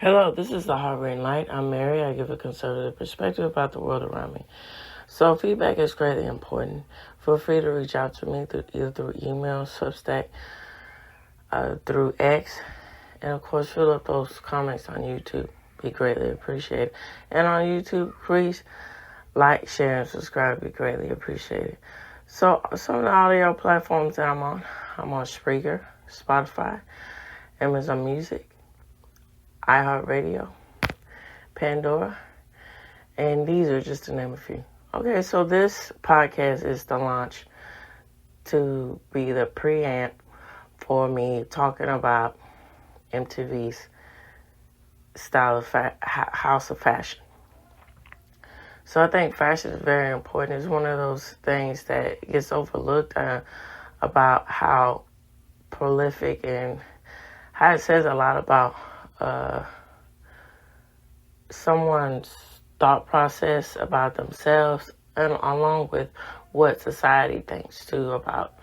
Hello, this is the Hard Green Light. I'm Mary. I give a conservative perspective about the world around me. So feedback is greatly important. Feel free to reach out to me either through email, Substack, through X, and of course fill up those comments on YouTube. Be greatly appreciated. And on YouTube, please like, share, and subscribe. Be greatly appreciated. So some of the audio platforms that I'm on Spreaker, Spotify, Amazon Music, iHeartRadio, Pandora, and these are just to name a few. Okay, so this podcast is the launch to be the preamp for me talking about MTV's style of house of fashion. So I think fashion is very important. It's one of those things that gets overlooked about how prolific and how it says a lot about someone's thought process about themselves, and along with what society thinks too about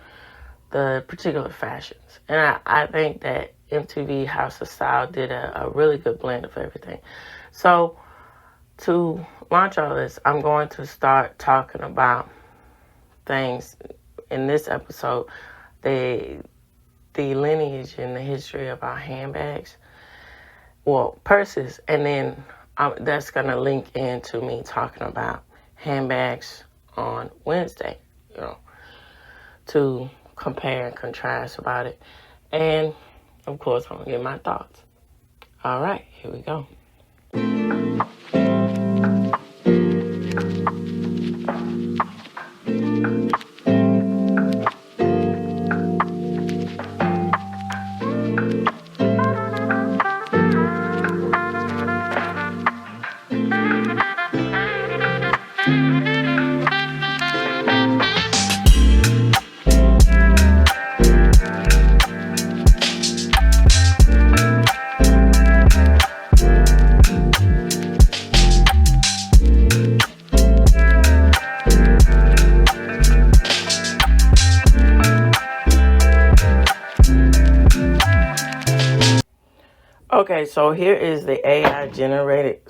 the particular fashions. And I think that MTV House of Style did a really good blend of everything. So to launch all this, I'm going to start talking about things in this episode, the lineage and the history of our handbags, purses, and then that's going to link into me talking about handbags on Wednesday, to compare and contrast about it. And, of course, I'm going to get my thoughts. All right, here we go. Okay, so here is the AI-generated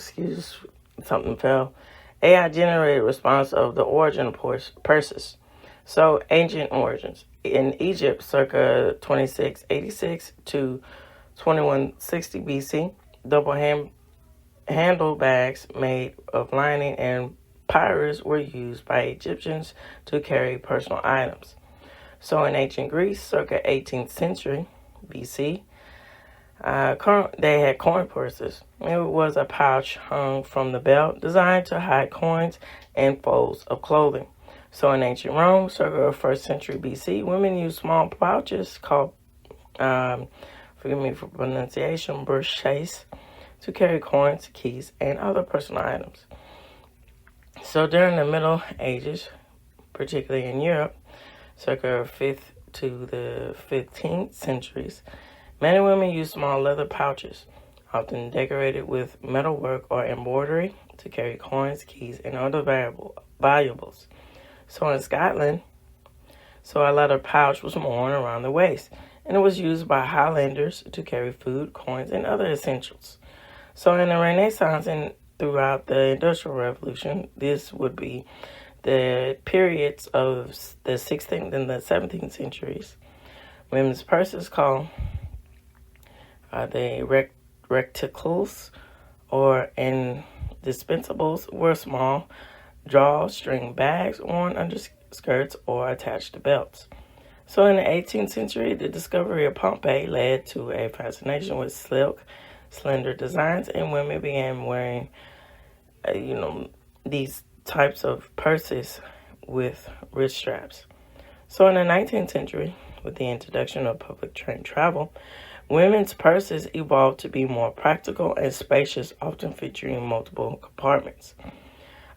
response of the origin of purses. So, ancient origins. In Egypt, circa 2686 to 2160 BC, double handle bags made of lining and papyrus were used by Egyptians to carry personal items. So, in ancient Greece, circa 18th century BC, they had coin purses. It was a pouch hung from the belt designed to hide coins and folds of clothing. So in ancient Rome, circa 1st century BC, women used small pouches called, forgive me for pronunciation, broches, to carry coins, keys, and other personal items. So during the Middle Ages, particularly in Europe, circa 5th to the 15th centuries, men and women used small leather pouches, often decorated with metalwork or embroidery, to carry coins, keys, and other valuables. So in Scotland, a leather pouch was worn around the waist, and it was used by Highlanders to carry food, coins, and other essentials. So in the Renaissance and throughout the Industrial Revolution, this would be the periods of the 16th and the 17th centuries. Women's purses called the reticles or indispensables were small drawstring bags worn under skirts or attached to belts. So in the 18th century, the discovery of Pompeii led to a fascination with silk, slender designs, and women began wearing, these types of purses with wrist straps. So in the 19th century, with the introduction of public train travel, women's purses evolved to be more practical and spacious, often featuring multiple compartments.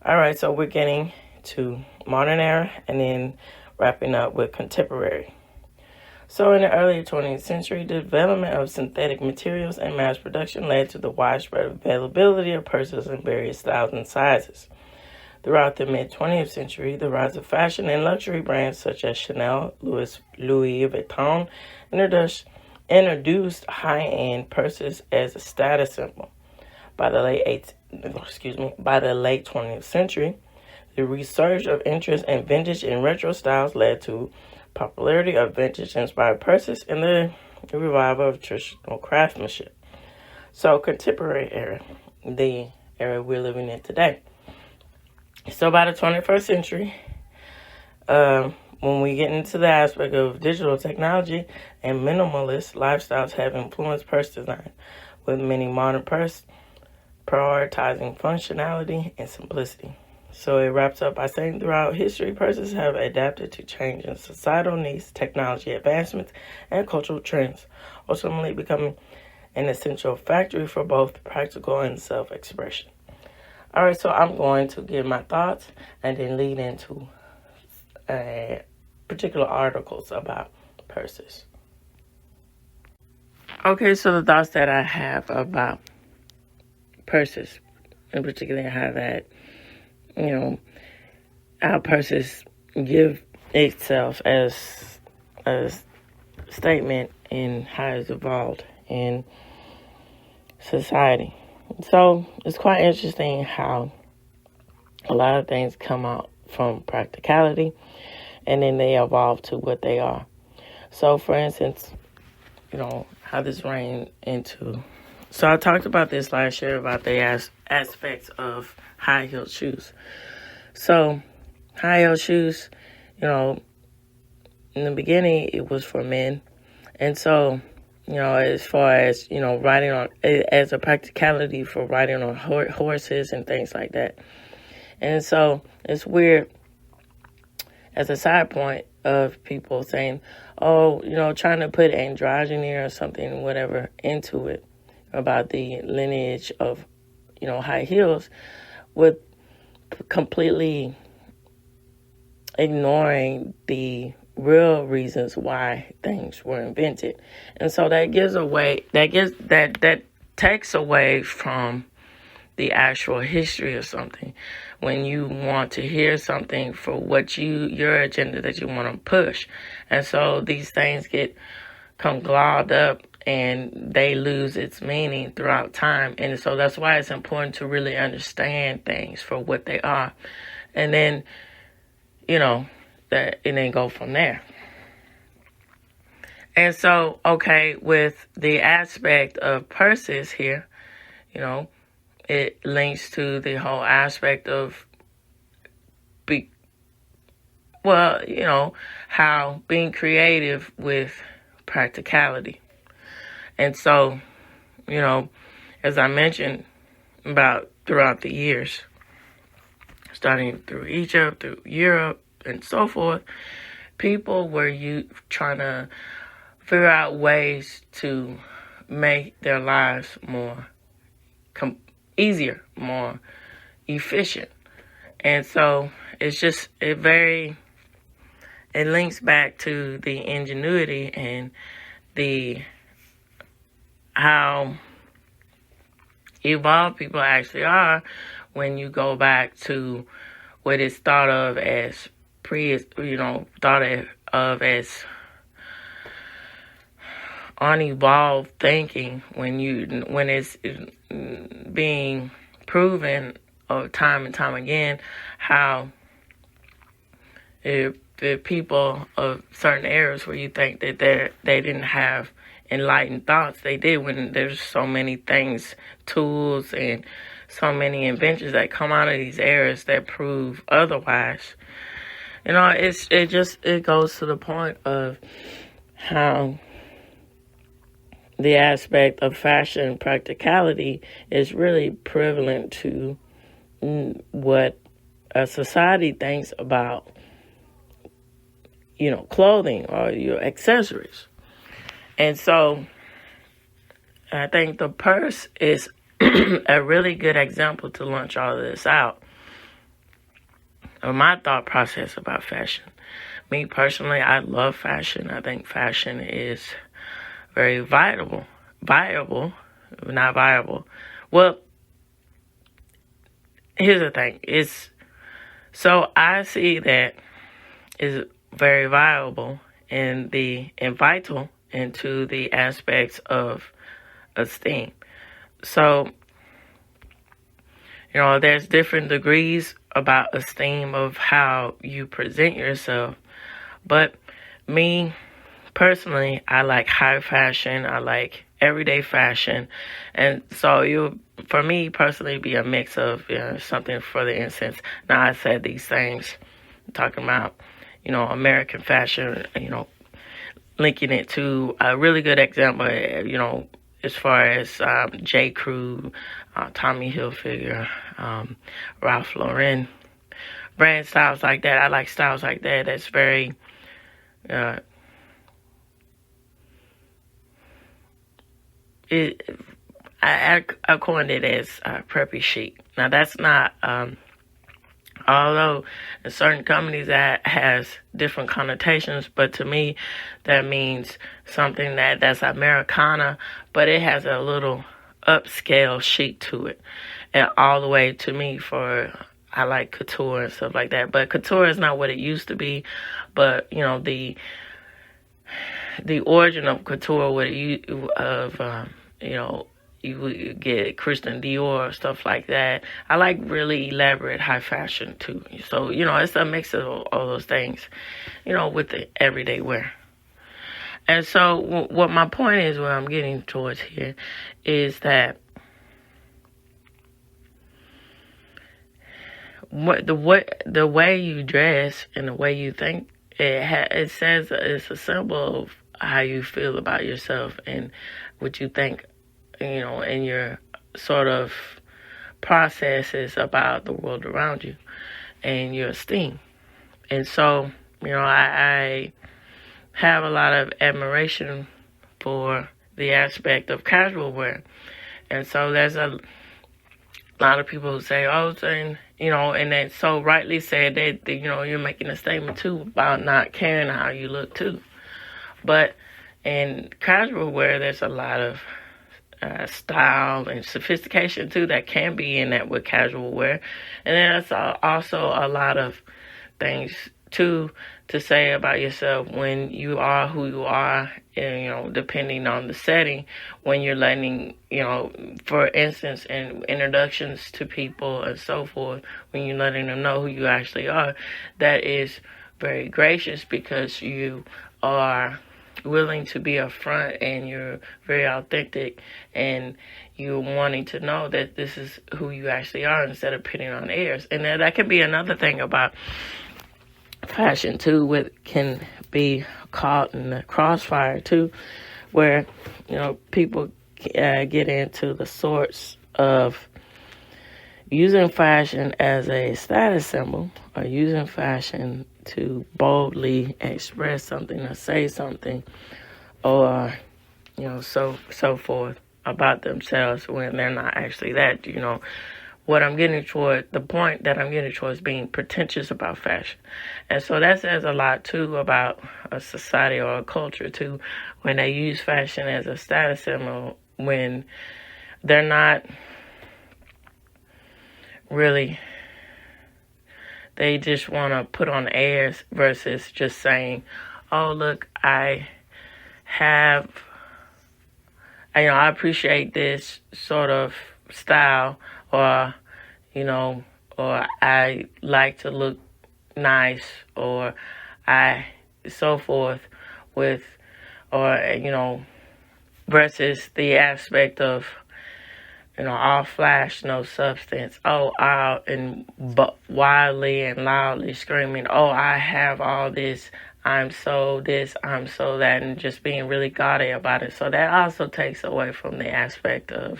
All right, so we're getting to modern era and then wrapping up with contemporary. So in the early 20th century, the development of synthetic materials and mass production led to the widespread availability of purses in various styles and sizes. Throughout the mid-20th century, the rise of fashion and luxury brands such as Chanel, Louis Vuitton introduced high-end purses as a status symbol. by the by the late 20th century. The resurgence of interest in vintage and retro styles led to popularity of vintage-inspired purses and the revival of traditional craftsmanship. So, contemporary era, the era we're living in today. So, by the 21st century, when we get into the aspect of digital technology and minimalist lifestyles have influenced purse design, with many modern purses prioritizing functionality and simplicity. So it wraps up by saying throughout history, purses have adapted to changing societal needs, technology advancements, and cultural trends, ultimately becoming an essential factor for both practical and self-expression. All right, so I'm going to give my thoughts and then lead into particular articles about purses. Okay, so the thoughts that I have about purses, in particular how that, our purses give itself as a statement in how it's evolved in society. So it's quite interesting how a lot of things come out from practicality and then they evolve to what they are. So for instance, how this ran into. So I talked about this last year about the aspects of high-heeled shoes. So high-heeled shoes, in the beginning it was for men. And so, as far as, riding on, as a practicality for riding on horses and things like that. And so it's weird as a side point of people saying, trying to put androgyny or something, whatever, into it about the lineage of, high heels with completely ignoring the real reasons why things were invented. And so that takes away from the actual history of something when you want to hear something for what your agenda that you want to push. And so these things come globbed up and they lose its meaning throughout time. And so that's why it's important to really understand things for what they are. And then, that and then go from there. And so, with the aspect of purses here, it links to the whole aspect of how being creative with practicality. And so, as I mentioned about throughout the years, starting through Egypt, through Europe, and so forth, people were trying to figure out ways to make their lives more easier, more efficient. And so it links back to the ingenuity and how evolved people actually are when you go back to what is thought of as unevolved thinking when it's being proven time and time again how the people of certain eras where you think that they didn't have enlightened thoughts, they did, when there's so many things, tools and so many inventions that come out of these eras that prove otherwise. It goes to the point of how the aspect of fashion and practicality is really prevalent to what a society thinks about, clothing or your accessories. And so I think the purse is a really good example to launch all of this out. My thought process about fashion. Me personally, I love fashion. I think fashion is very viable, not viable. Well, here's the thing. I see that is very viable and vital into the aspects of esteem. So there's different degrees about esteem of how you present yourself. But me, personally, I like high fashion. I like everyday fashion. And so for me personally, be a mix of something for the instance. Now, I said these things, talking about, American fashion, linking it to a really good example, as far as J. Crew, Tommy Hilfiger, Ralph Lauren, brand styles like that. I like styles like that. That's very, I coined it as preppy chic. Now, that's not, although in certain companies that has different connotations, but to me, that means something that's Americana, but it has a little upscale chic to it. And all the way to me I like couture and stuff like that. But couture is not what it used to be. But, the origin of couture, you would get Christian Dior, stuff like that. I like really elaborate high fashion too. So, it's a mix of all those things, with the everyday wear. And so what my point is, what I'm getting towards here, is that the way you dress and the way you think, it says it's a symbol of how you feel about yourself and what you think, in your sort of processes about the world around you and your esteem. And so, I have a lot of admiration for the aspect of casual wear. And so there's a lot of people who say, and they so rightly said that, you're making a statement too about not caring how you look too. But in casual wear, there's a lot of style and sophistication too that can be in that with casual wear. And then there's also a lot of things too to say about yourself when you are who you are, and, depending on the setting, when you're letting, for instance, in introductions to people and so forth, when you're letting them know who you actually are, that is very gracious because you are willing to be upfront and you're very authentic and you're wanting to know that this is who you actually are instead of putting on airs. And that can be another thing about fashion too, what can be caught in the crossfire too, where people get into the sorts of using fashion as a status symbol or using fashion to boldly express something or say something or so forth about themselves when they're not actually that. What I'm getting toward, the point that I'm getting towards being pretentious about fashion. And so that says a lot, too, about a society or a culture, too, when they use fashion as a status symbol, when they're not really, they just want to put on airs versus just saying, oh, look, I appreciate this sort of style, or I like to look nice, or so forth with, versus the aspect of, all flash, no substance. Out and wildly and loudly screaming, oh, I have all this, I'm so this, I'm so that, and just being really gaudy about it. So that also takes away from the aspect of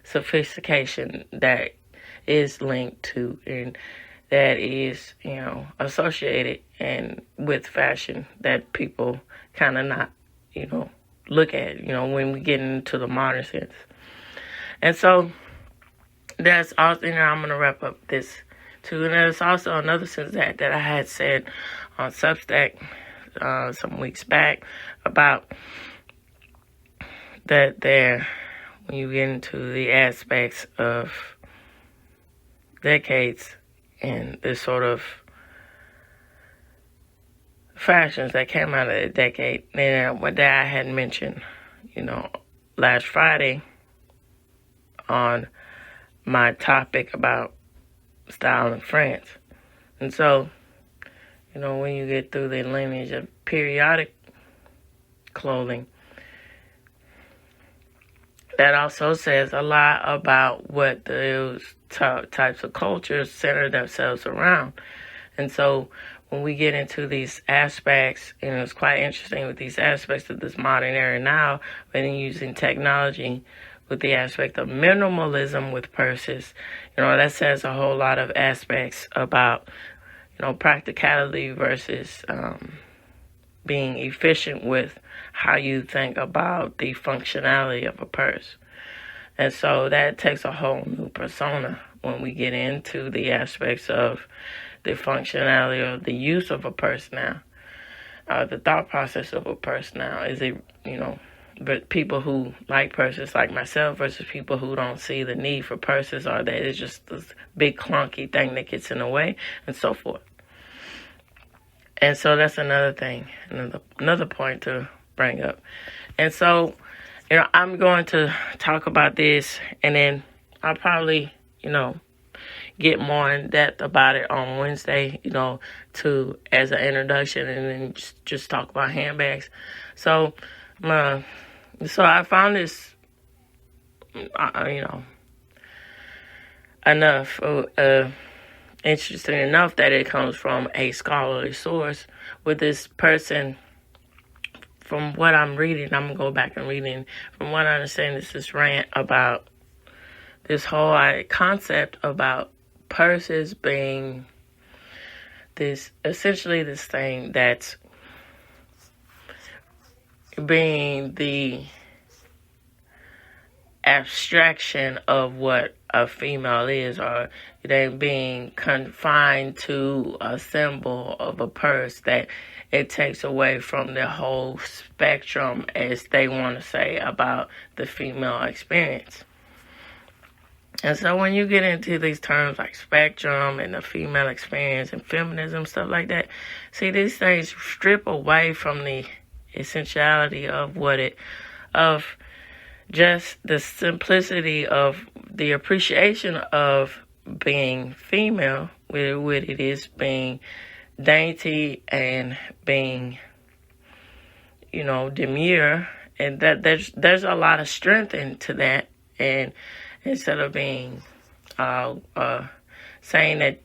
sophistication that is linked to and that is, associated and with fashion that people kind of not, look at, when we get into the modern sense. And so that's also, I'm going to wrap up this too. And there's also another sense that I had said on Substack some weeks back about that when you get into the aspects of decades and the sort of fashions that came out of the decade, and what that I had mentioned, last Friday on my topic about style in France. And so, when you get through the lineage of periodic clothing, that also says a lot about what those types of cultures center themselves around. And so when we get into these aspects, it's quite interesting with these aspects of this modern era now, when using technology with the aspect of minimalism with purses, that says a whole lot of aspects about, practicality versus being efficient with how you think about the functionality of a purse. And so that takes a whole new persona when we get into the aspects of the functionality of the use of a purse now, the thought process of a purse now. Is it, but people who like purses like myself versus people who don't see the need for purses, or that it's just this big clunky thing that gets in the way, and so forth. And so that's another thing, another point to bring up. And so, I'm going to talk about this, and then I'll probably, get more in depth about it on Wednesday, as an introduction, and then just talk about handbags. So I found this, enough, interesting enough that it comes from a scholarly source with this person. From what I'm reading, I'm going to go back and reading. From what I understand, this is rant about this whole concept about purses being essentially this thing that's being the abstraction of what a female is, or they being confined to a symbol of a purse, that it takes away from the whole spectrum, as they want to say, about the female experience. And so when you get into these terms like spectrum and the female experience and feminism, stuff like that, see, these things strip away from the essentiality of of just the simplicity of the appreciation of being female, with it is being dainty and being, demure, and that there's a lot of strength into that. And instead of being saying that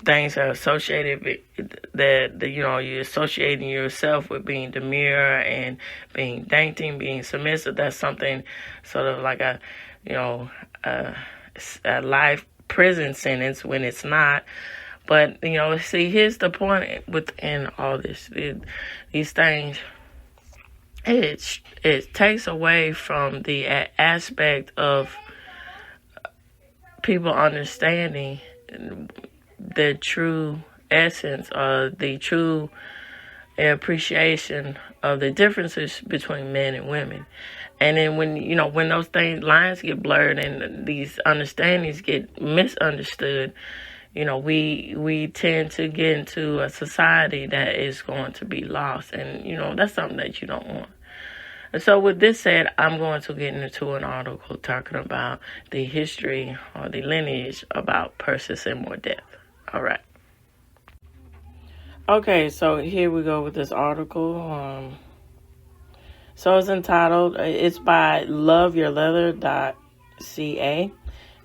things are associated with that you're associating yourself with being demure and being dainty and being submissive, that's something sort of like a life prison sentence, when it's not. But see, here's the point within all this: these things, it takes away from the aspect of people understanding the true essence, or the true appreciation of the differences between men and women. And then when those lines get blurred and these understandings get misunderstood, we tend to get into a society that is going to be lost. And, that's something that you don't want. And so with this said, I'm going to get into an article talking about the history or the lineage about purses in more depth. All right. Okay, so here we go with this article. So it's entitled, it's by loveyourleather.ca.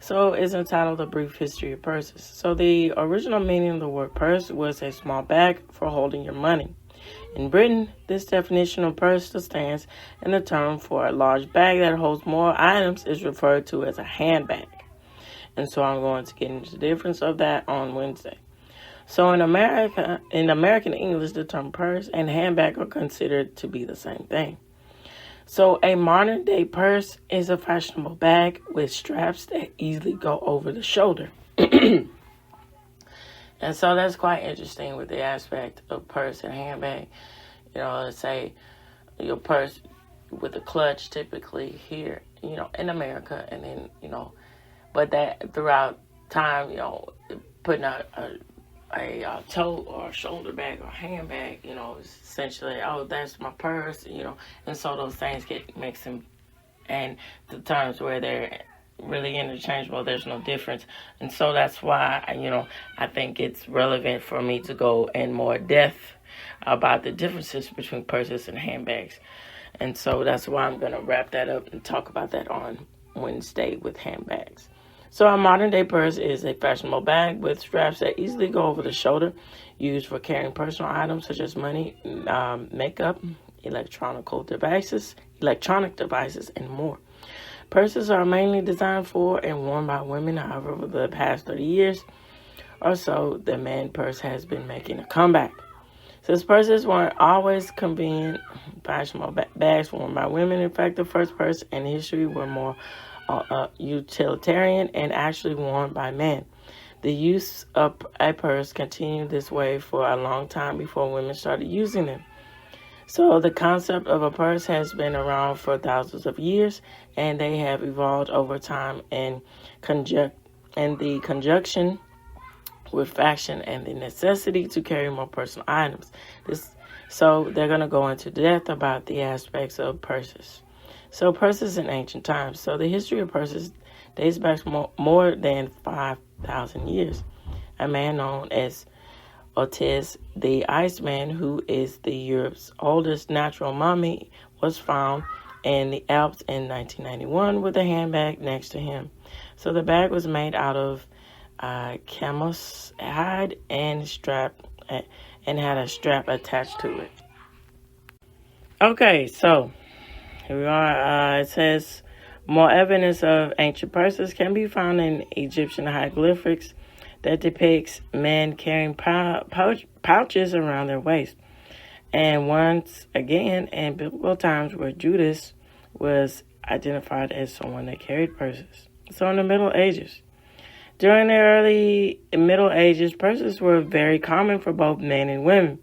So it's entitled A Brief History of Purses. So the original meaning of the word purse was a small bag for holding your money. In Britain, this definition of purse still stands, and the term for a large bag that holds more items is referred to as a handbag. And so I'm going to get into the difference of that on Wednesday. So in American English, the term purse and handbag are considered to be the same thing. So a modern day purse is a fashionable bag with straps that easily go over the shoulder. And so that's quite interesting with the aspect of purse and handbag. Let's say your purse with a clutch typically here, in America, and then, but that throughout time, putting a tote or a shoulder bag or handbag, is essentially, that's my purse, and so those things get mixed in, and the terms where they're really interchangeable. There's no difference. And so that's why, I think it's relevant for me to go in more depth about the differences between purses and handbags. And so that's why I'm going to wrap that up and talk about that on Wednesday with handbags. So a modern day purse is a fashionable bag with straps that easily go over the shoulder, used for carrying personal items such as money, makeup, electronic devices, and more. Purses are mainly designed for and worn by women. However, over the past 30 years or so, the man purse has been making a comeback. Since purses weren't always convenient, fashionable bags worn by women, in fact, the first purse in history were more utilitarian and actually worn by men. The use of a purse continued this way for a long time before women started using them. So the concept of a purse has been around for thousands of years, and they have evolved over time in the conjunction with fashion and the necessity to carry more personal items. So they're going to go into depth about the aspects of purses. So purses in ancient times. So the history of purses dates back more than 5,000 years. A man known as Otis the Iceman, who is Europe's oldest natural mummy, was found in the Alps in 1991 with a handbag next to him. So the bag was made out of camel's hide and had a strap attached to it. Okay, so here we are. It says more evidence of ancient purses can be found in Egyptian hieroglyphics that depicts men carrying pouches around their waist. And once again, in biblical times where Judas was identified as someone that carried purses. So in the Middle Ages. During the early Middle Ages, purses were very common for both men and women.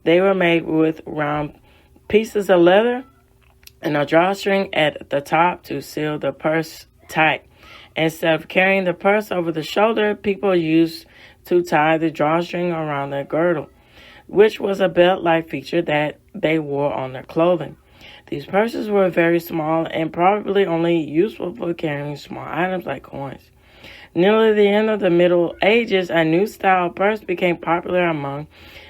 They were made with round pieces of leather and a drawstring at the top to seal the purse tight. Instead of carrying the purse over the shoulder, people used to tie the drawstring around their girdle, which was a belt-like feature that they wore on their clothing. These purses were very small and probably only useful for carrying small items like coins. Near the end of the Middle Ages, a new style purse became popular among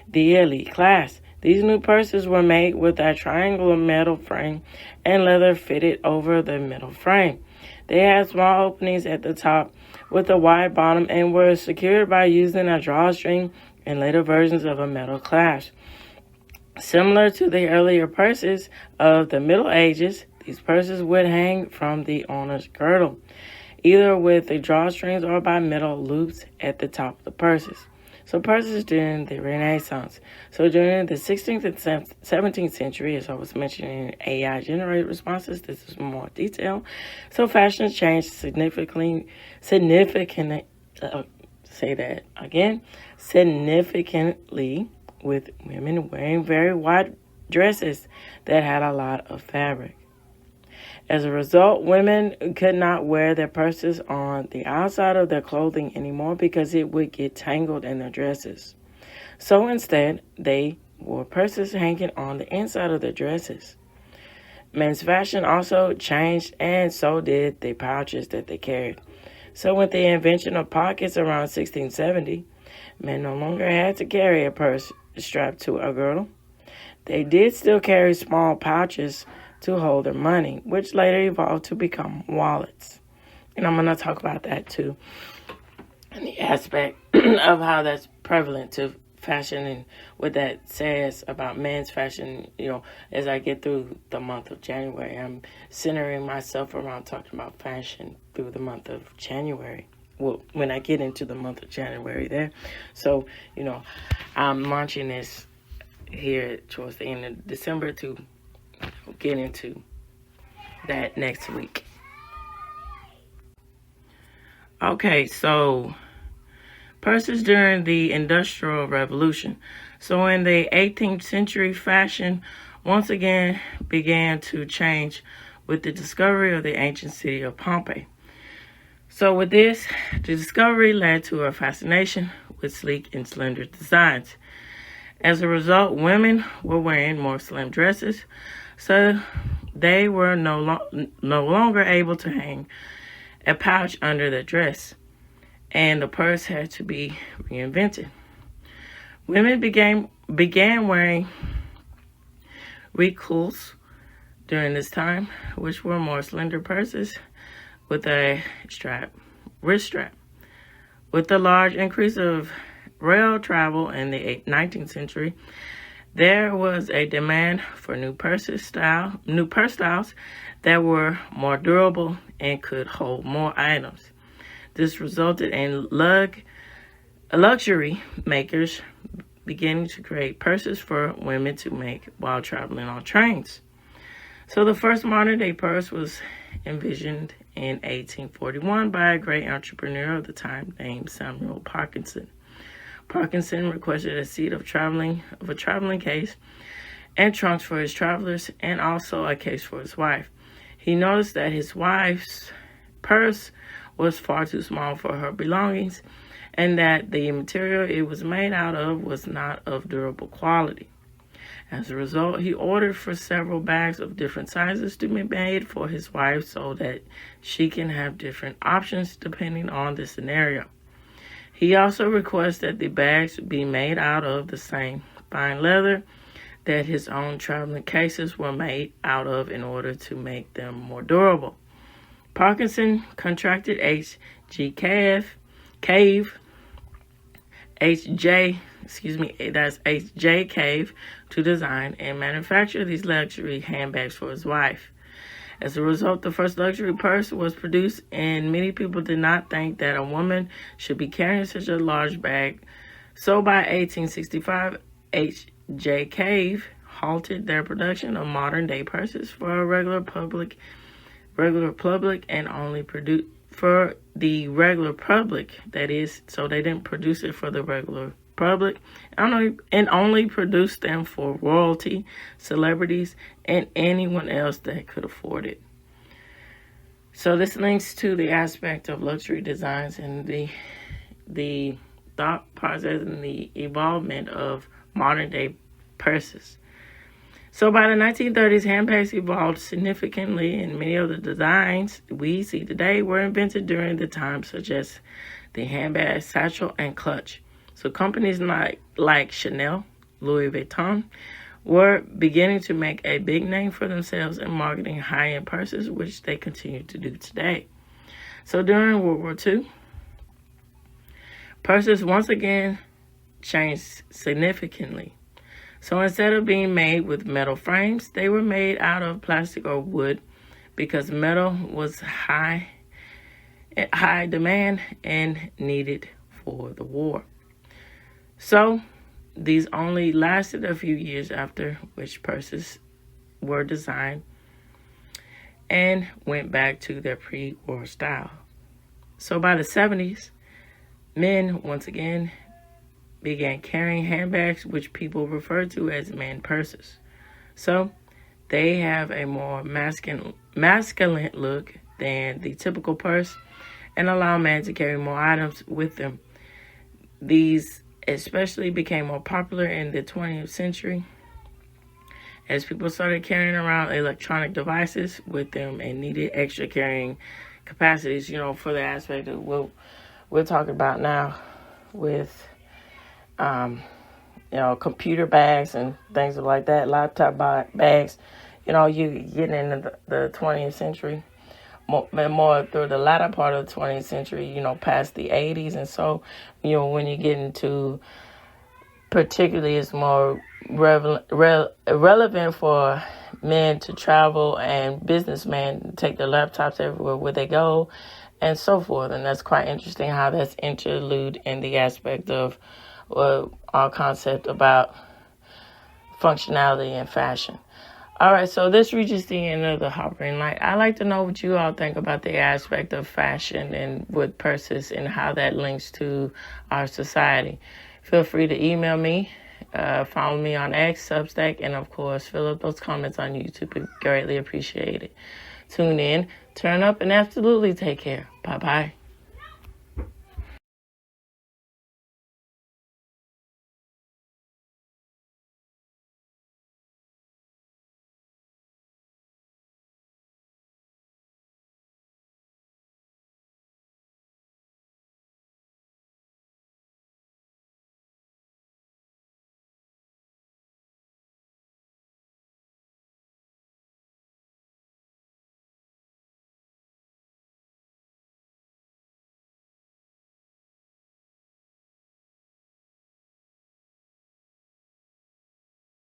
the elite class. These new purses were made with a triangular metal frame and leather fitted over the middle frame. They had small openings at the top with a wide bottom and were secured by using a drawstring and later versions of a metal clasp. Similar to the earlier purses of the Middle Ages, these purses would hang from the owner's girdle, either with the drawstrings or by metal loops at the top of the purses. So purses during the Renaissance. So during the 16th and 17th century, as I was mentioning, AI-generated responses, this is more detail. So fashion changed significantly, with women wearing very wide dresses that had a lot of fabric. As a result, women could not wear their purses on the outside of their clothing anymore because it would get tangled in their dresses. So instead, they wore purses hanging on the inside of their dresses. Men's fashion also changed, and so did the pouches that they carried. So with the invention of pockets around 1670, men no longer had to carry a purse strapped to a girdle. They did still carry small pouches to hold their money, which later evolved to become wallets. And I'm going to talk about that too, and the aspect of how that's prevalent to fashion and what that says about men's fashion. As I get through the month of January, I'm centering myself around talking about fashion through the month of January. Well, when I get into the month of January there. So, I'm launching this here towards the end of December to get into that next week. Okay, so purses during the Industrial Revolution. So in the 18th century, fashion once again began to change with the discovery of the ancient city of Pompeii. So with this, the discovery led to a fascination with sleek and slender designs. As a result, women were wearing more slim dresses, so they were no longer able to hang a pouch under the dress, and the purse had to be reinvented. Women began wearing recouls during this time, which were more slender purses with a wrist strap. With the large increase of rail travel in the 19th century, there was a demand for new purse styles that were more durable and could hold more items. This resulted in luxury makers beginning to create purses for women to make while traveling on trains. So the first modern day purse was envisioned in 1841 by a great entrepreneur of the time named Samuel Parkinson. Parkinson requested a seat of a traveling case and trunks for his travelers, and also a case for his wife. He noticed that his wife's purse was far too small for her belongings, and that the material it was made out of was not of durable quality. As a result, he ordered for several bags of different sizes to be made for his wife so that she can have different options depending on the scenario. He also requested that the bags be made out of the same fine leather that his own traveling cases were made out of in order to make them more durable. Parkinson contracted H.J. Cave to design and manufacture these luxury handbags for his wife. As a result, the first luxury purse was produced, and many people did not think that a woman should be carrying such a large bag. So by 1865, H.J. Cave halted their production of modern-day purses for a regular public, and only produced for the regular public. That is, so they didn't produce it for the regular public, and only produced them for royalty, celebrities, and anyone else that could afford it. So this links to the aspect of luxury designs and the thought process and the evolvement of modern day purses. So by the 1930s, handbags evolved significantly, and many of the designs we see today were invented during the time, such as the handbag, satchel, and clutch. So companies like Chanel, Louis Vuitton, were beginning to make a big name for themselves in marketing high-end purses, which they continue to do today. So during World War II, purses once again changed significantly. So instead of being made with metal frames, they were made out of plastic or wood because metal was high demand and needed for the war. So these only lasted a few years, after which purses were designed and went back to their pre-war style. So by the 70s, men once again began carrying handbags, which people refer to as man purses. So they have a more masculine look than the typical purse and allow men to carry more items with them. These especially became more popular in the 20th century as people started carrying around electronic devices with them and needed extra carrying capacities, for the aspect of what we're talking about now with, computer bags and things like that, laptop bags. You getting into the 20th century, more through the latter part of the 20th century, past the 80s. And so, when you get into, particularly, it's more relevant for men to travel and businessmen take their laptops everywhere where they go and so forth. And that's quite interesting how that's interlude in the aspect of our concept about functionality and fashion. All right, so this reaches the end of the Hovering Light. I'd like to know what you all think about the aspect of fashion and with purses and how that links to our society. Feel free to email me, follow me on X, Substack, and of course, fill up those comments on YouTube. We greatly appreciate it. Tune in, turn up, and absolutely take care. Bye-bye.